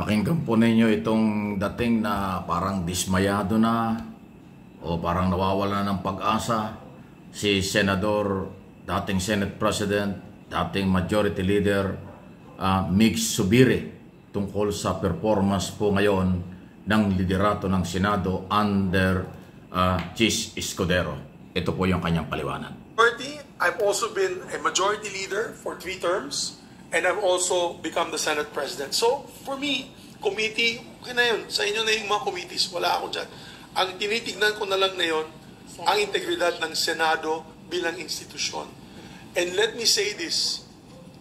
Pakinggan po ninyo itong dating na parang dismayado na o parang nawawala ng pag-asa si Senador, dating Senate President, dating Majority Leader Mig Zubiri tungkol sa performance po ngayon ng liderato ng Senado under Chis Escudero. Ito po yung kanyang paliwanag. I've also been a majority leader for 3 terms. And I've also become the Senate President. So, for me, committee, okay na yun. Sa inyo na yung mga committees, wala ako dyan. Ang tinitignan ko na lang na yun, ang integridad ng Senado bilang institusyon. And let me say this,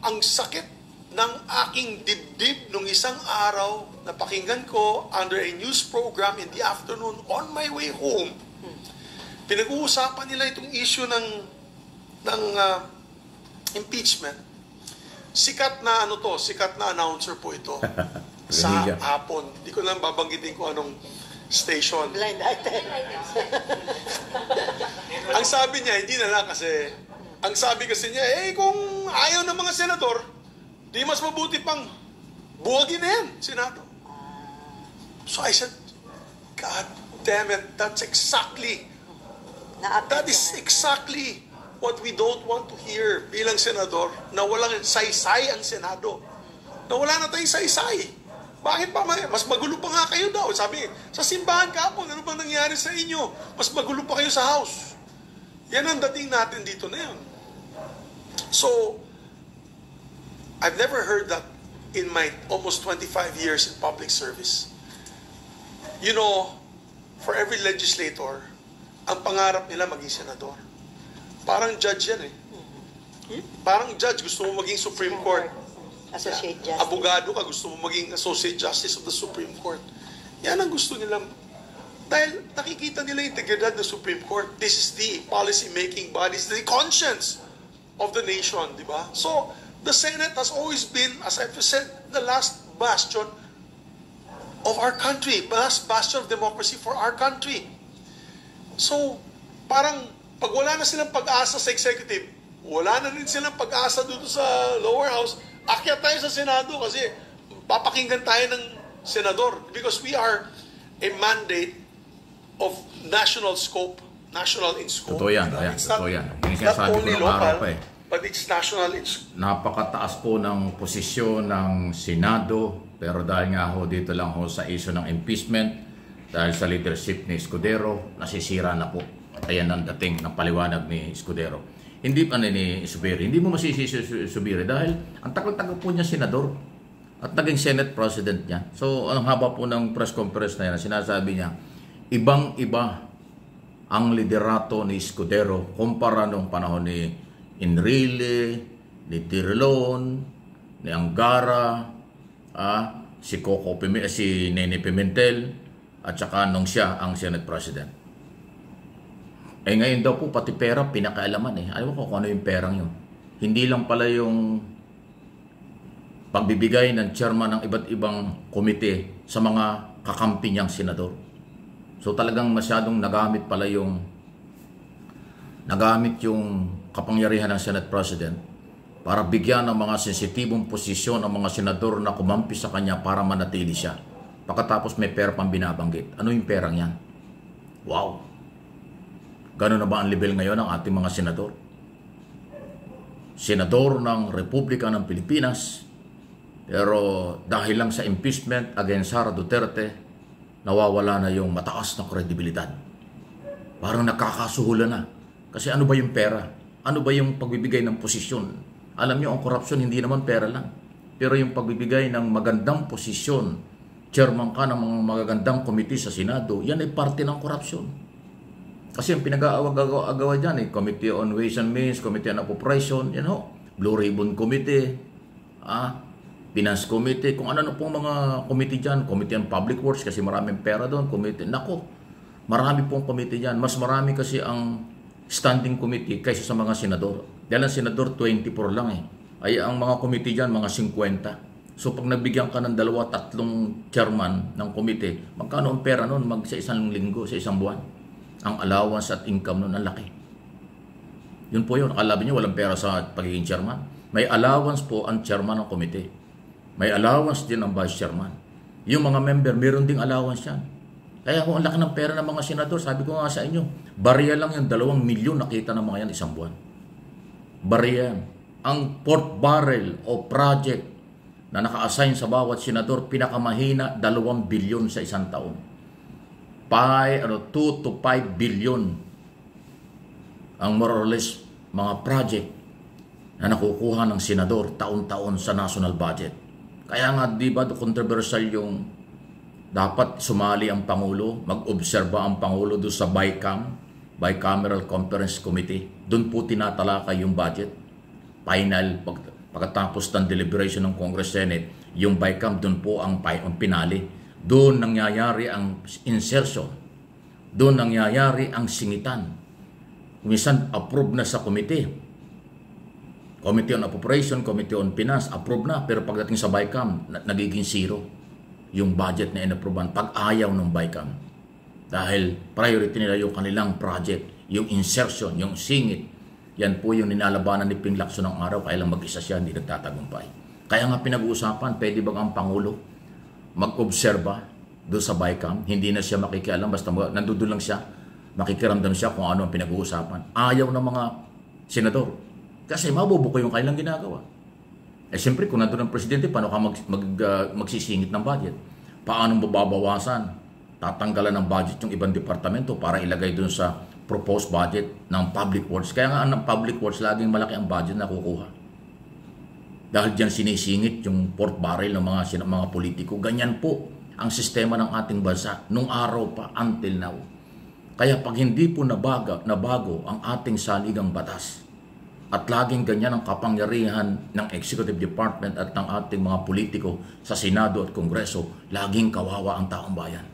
ang sakit ng aking dibdib nung isang araw na pakinggan ko under a news program in the afternoon on my way home. Pinag-uusapan nila itong issue ng impeachment. Sikat na sikat na announcer po ito sa hapon. Hindi ko lang babanggitin kung anong station. Blind item. Ang sabi niya, hindi na lang kasi, ang sabi kasi niya, kung ayaw ng mga senador, di mas mabuti pang buwagin na yan, Senado. So I said, God damn it, that is exactly what we don't want to hear bilang senador, na walang saysay ang Senado. Na wala na tayong saysay. Bakit pa? Mas magulo pa nga kayo daw. Sabi, sa simbahan kahapon, ano bang nangyari sa inyo? Mas magulo pa kayo sa house. Yan ang dating natin dito na yun. So, I've never heard that in my almost 25 years in public service. You know, for every legislator, ang pangarap nila maging senador. Parang judge yan Parang judge, gusto mo maging Supreme Court. Associate Justice. Abogado ka, gusto mo maging Associate Justice of the Supreme Court. Yan ang gusto nila. Dahil nakikita nila yung integridad ng Supreme Court. This is the policy-making body, the conscience of the nation, di ba? So, the Senate has always been, as I've said, the last bastion of our country, the last bastion of democracy for our country. So, parang pag wala na silang pag-asa sa executive, wala na rin silang pag-asa dito sa lower house, akyat tayo sa Senado kasi papakinggan tayo ng senador because we are a mandate of national scope, national in scope. Totoo yan, totoo yan. Not only local, but it's national in scope. Napakataas po ng posisyon ng Senado, pero dahil nga ho dito lang ho sa issue ng impeachment, dahil sa leadership ni Escudero, nasisira na po. Ayan ang dating ng paliwanag ni Escudero. Hindi pa ni Zubiri. Hindi mo masisisi Zubiri dahil ang tagal-tagal po niya senador at naging Senate President niya. So, ang haba po ng press conference na yan, sinasabi niya, ibang-iba ang liderato ni Escudero kumpara nung panahon ni Enrile, ni Tirlon, ni Angara, si Nene Pimentel, at saka nung siya ang Senate President. Ngayon daw po, pati pera, pinakaalaman Ayaw ko kung ano yung perang yun. Hindi lang pala yung pagbibigay ng chairman ng iba't ibang komite sa mga kakampi niyang senador. So talagang masyadong nagamit yung kapangyarihan ng Senate President para bigyan ng mga sensitibong posisyon ang mga senador na kumampi sa kanya para manatili siya. Pagkatapos may pera pang binabanggit. Ano yung perang yan? Wow! Gano'n na ba ang level ngayon ng ating mga senador? Senador ng Republika ng Pilipinas, pero dahil lang sa impeachment against Sara Duterte, nawawala na yung mataas na kredibilidad. Parang nakakasuhulan na. Kasi ano ba yung pera? Ano ba yung pagbibigay ng posisyon? Alam niyo, ang korupsyon hindi naman pera lang. Pero yung pagbibigay ng magandang posisyon, chairman ka ng mga magagandang komite sa Senado, yan ay parte ng korupsyon. Kasi yung pinag-aagawa dyan, Committee on Ways and Means, Committee on Appropriation, Blue Ribbon Committee, Finance Committee, kung ano pong mga committee dyan, Committee on Public Works, kasi maraming pera doon, committee, marami pong committee dyan. Mas marami kasi ang standing committee kaysa sa mga senador. Dahil ang senador, 24 lang Ay ang mga committee dyan, mga 50. So pag nabigyan ka ng 2-3 chairman ng committee, magkano ang pera noon sa isang linggo, sa isang buwan? Ang allowance at income nun ang laki. Yun po yun. Akala niyo walang pera sa pagiging chairman. May allowance po ang chairman ng komite. May allowance din ang vice chairman. Yung mga member, meron ding allowance yan. Kaya kung ang laki ng pera ng mga senador, sabi ko nga sa inyo, barya lang yung 2 milyon nakita ng mga yan isang buwan. Barya yan. Ang port barrel o project na naka-assign sa bawat senador, pinakamahina 2 bilyon sa isang taon. 2 to 5 billion ang more or less mga project na nakukuha ng senador taon-taon sa national budget. Kaya nga, di ba, controversial yung dapat sumali ang Pangulo, mag-obserba ang Pangulo doon sa Bicameral Conference Committee. Doon po tinatalakay yung budget. Final, pagkatapos ng deliberation ng Congress Senate, yung Bicam doon po ang pinali. Doon nangyayari ang insertion. Doon nangyayari ang singitan. Minsan, approve na sa committee. Committee on Appropriation, Committee on Finance, approve na. Pero pagdating sa Bicam, nagiging zero yung budget na inapprovean pag ayaw ng Bicam. Dahil priority nila yung kanilang project, yung insertion, yung singit. Yan po yung ninalabanan ni Ping Lacson ng araw, kaya lang mag-isa siya, hindi nagtatagumpay. Kaya nga pinag-uusapan, pwede ba ang Pangulo mag-obserba doon sa Bicam? Hindi na siya makikialam, basta nandoon lang siya, makikiramdam siya kung ano ang pinag-uusapan. Ayaw ng mga senador. Kasi mabubuko yung kailang ginagawa. Eh siyempre, kung nandun ang presidente, paano ka magsisingit ng budget? Paano mababawasan? Tatanggalan ng budget yung ibang departamento para ilagay dun sa proposed budget ng public works. Kaya nga ang public works, laging malaki ang budget na kukuha. Dahil dyan sinisingit yung port barrel ng mga politiko. Ganyan po ang sistema ng ating bansa nung araw pa until now. Kaya pag hindi po nabago ang ating saligang batas, at laging ganyan ang kapangyarihan ng Executive Department at ng ating mga politiko sa Senado at Kongreso, laging kawawa ang taong bayan.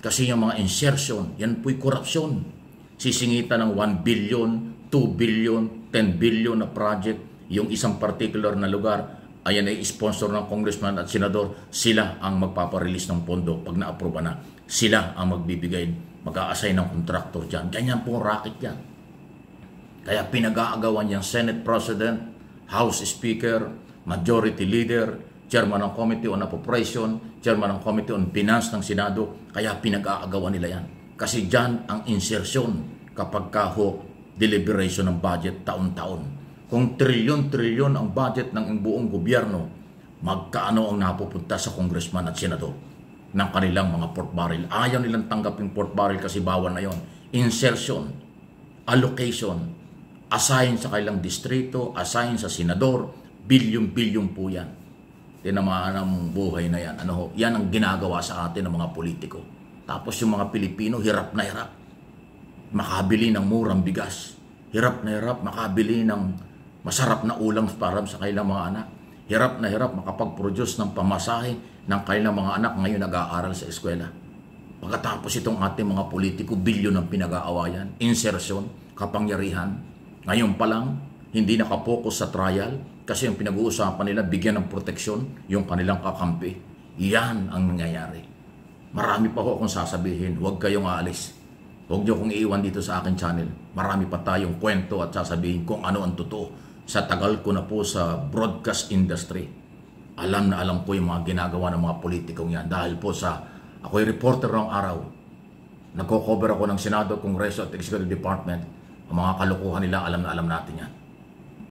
Kasi yung mga insertion, yan po'y korupsyon. Sisingitan ng 1 billion, 2 billion, 10 billion na project, yung isang particular na lugar, ayan ay sponsor ng congressman at senador, sila ang magpaparelease ng pondo pag na-approve na. Sila ang magbibigay, mag-a-assign ng contractor dyan. Ganyan po racket yan. Kaya pinag-aagawan niyang Senate President, House Speaker, Majority Leader, Chairman ng Committee on Appropriation, Chairman ng Committee on Finance ng Senado. Kaya pinag-aagawan nila yan. Kasi dyan ang insertion kapag deliberation ng budget taon-taon. Kung trilyon-trilyon ang budget ng buong gobyerno, magkaano ang napupunta sa congressman at senador ng kanilang mga port barrel. Ayaw nilang tanggapin port barrel kasi bawal na yon. Insertion, allocation, assign sa kailang distrito, assign sa senador, bilyon-bilyon po yan. Tinamaan ang buhay na yan. Yan ang ginagawa sa atin ng mga politiko. Tapos yung mga Pilipino, hirap na hirap. Makabili ng murang bigas. Hirap na hirap, makabili ng masarap na ulam para sa kailang mga anak. Hirap na hirap, makapag-produce ng pamasahe ng kailang mga anak ngayon nag-aaral sa eskwela. Pagkatapos itong ating mga politiko, bilyon ang pinag-aawayan, insertion, kapangyarihan. Ngayon pa lang, hindi nakapokus sa trial kasi yung pinag-uusapan nila, bigyan ng proteksyon yung kanilang kakampi. Yan ang nangyayari. Marami pa ho akong sasabihin. Huwag kayong aalis. Huwag niyo kong iiwan dito sa akin channel. Marami pa tayong kwento at sasabihin kung ano ang totoo. Sa tagal ko na po sa broadcast industry, alam na alam ko yung mga ginagawa ng mga politikong yan. Dahil po ako'y reporter ng araw. Nagko-cover ako ng Senado, Kongreso at Executive Department. Ang mga kalokohan nila, alam na alam natin yan.